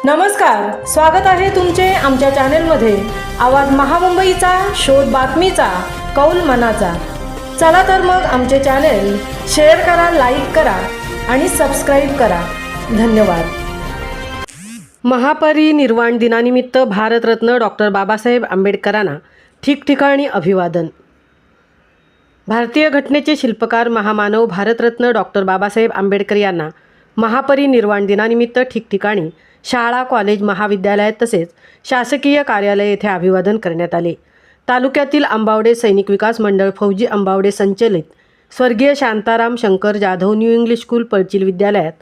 नमस्कार, स्वागत आहे तुमचे आमच्या चॅनेलमध्ये। आवाज महामुंबईचा, शोध बातमीचा, कौल मनाचा। चला तर मग आमचे चॅनेल शेअर करा, लाईक करा आणि सबस्क्राईब करा। धन्यवाद। महापरिनिर्वाण दिनानिमित्त भारतरत्न डॉक्टर बाबासाहेब आंबेडकरांना ठिकठिकाणी अभिवादन। भारतीय घटनेचे शिल्पकार महामानव भारतरत्न डॉक्टर बाबासाहेब आंबेडकर यांना महापरिनिर्वाण दिनानिमित्त ठिकठिकाणी शाळा, कॉलेज, महाविद्यालयात तसेच शासकीय कार्यालय येथे अभिवादन करण्यात आले। तालुक्यातील आंबावडे सैनिक विकास मंडळ, फौजी आंबावडे संचलित स्वर्गीय Shantaram Shankar Jadhav new English school Palchil विद्यालयात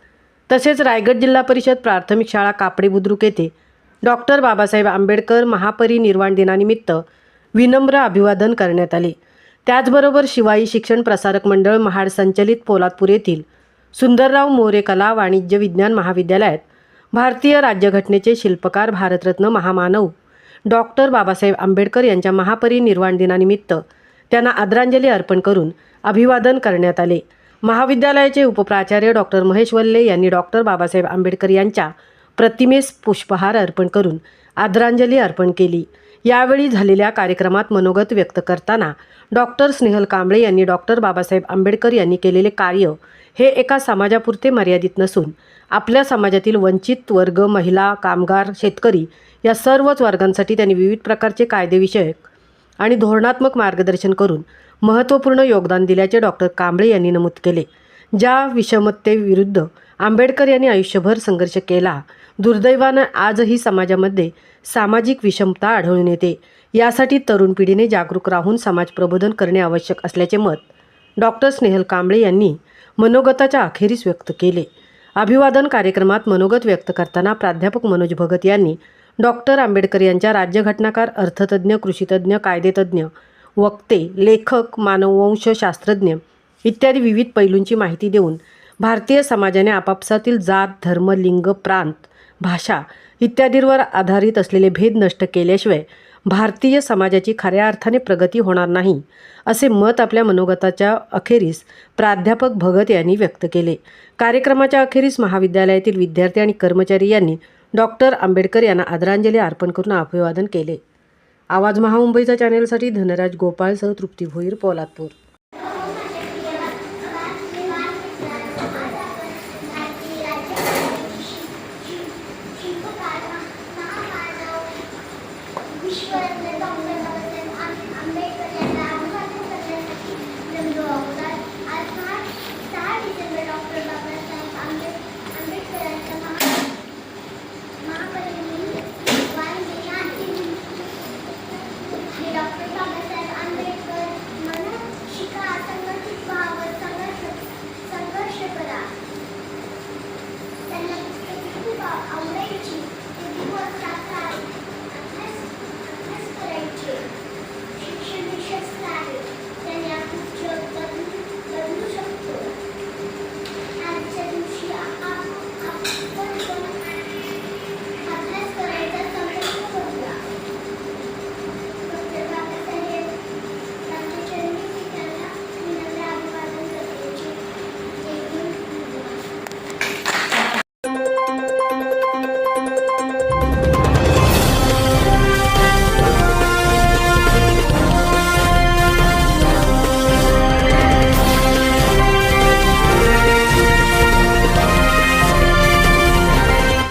तसेच रायगड जिल्हा परिषद प्राथमिक शाळा कापडे बुद्रुक येथे डॉक्टर बाबासाहेब आंबेडकर महापरिनिर्वाण दिनानिमित्त विनम्र अभिवादन करण्यात आले। त्याचबरोबर शिवाई शिक्षण प्रसारक मंडळ महाड संचलित पोलादपूर येथील सुंदरराव मोरे कला वाणिज्य विज्ञान महाविद्यालयात भारतीय राज्यघटनेचे शिल्पकार भारतरत्न महामानव डॉक्टर बाबासाहेब आंबेडकर यांच्या महापरिनिर्वाण दिनानिमित्त त्यांना आदरांजली अर्पण करून अभिवादन करण्यात आले। महाविद्यालयाचे उपप्राचार्य डॉक्टर महेश वल्ले यांनी डॉक्टर बाबासाहेब आंबेडकर यांच्या प्रतिमेस पुष्पहार अर्पण करून आदरांजली अर्पण केली। यावेळी झालेल्या कार्यक्रमात मनोगत व्यक्त करताना डॉक्टर स्नेहल कांबळे यांनी डॉक्टर बाबासाहेब आंबेडकर यांनी केलेले कार्य हे एका समाजापुरते मर्यादित नसून आपल्या समाजातील वंचित वर्ग, महिला, कामगार, शेतकरी या सर्वच वर्गांसाठी त्यांनी विविध प्रकारचे कायदेविषयक आणि धोरणात्मक मार्गदर्शन करून महत्त्वपूर्ण योगदान दिल्याचे डॉक्टर कांबळे यांनी नमूद केले। ज्या विषमतेविरुद्ध आंबेडकर यांनी आयुष्यभर संघर्ष केला, दुर्दैवाने आजही समाजामध्ये सामाजिक विषमता आढळून येते। यासाठी तरुण पिढीने जागरूक राहून समाज प्रबोधन करणे आवश्यक असल्याचे मत डॉक्टर स्नेहल कांबळे यांनी मनोगताच्या अखेरीस व्यक्त केले। अभिवादन कार्यक्रमात मनोगत व्यक्त करताना प्राध्यापक मनोज भगत यांनी डॉक्टर आंबेडकर यांच्या राज्यघटनाकार, अर्थतज्ञ, कृषीतज्ञ, कायदेतज्ञ, वक्ते, लेखक, मानववंश शास्त्रज्ञ इत्यादी विविध पैलूंची माहिती देऊन भारतीय समाजाने आपापसातील जात, धर्म, लिंग, प्रांत, भाषा इत्यादींवर आधारित असलेले भेद नष्ट केल्याशिवाय भारतीय समाजाची खऱ्या अर्थाने प्रगती होणार नाही, असे मत आपल्या मनोगताच्या अखेरीस प्राध्यापक भगत यांनी व्यक्त केले। कार्यक्रमाच्या अखेरीस महाविद्यालयातील विद्यार्थी आणि कर्मचारी यांनी डॉक्टर आंबेडकर यांना आदरांजली अर्पण करून अभिवादन केले। आवाज महामुंबईचा चॅनेलसाठी धनराज गोपाळसह तृप्ती भोईर, पोलादपूर।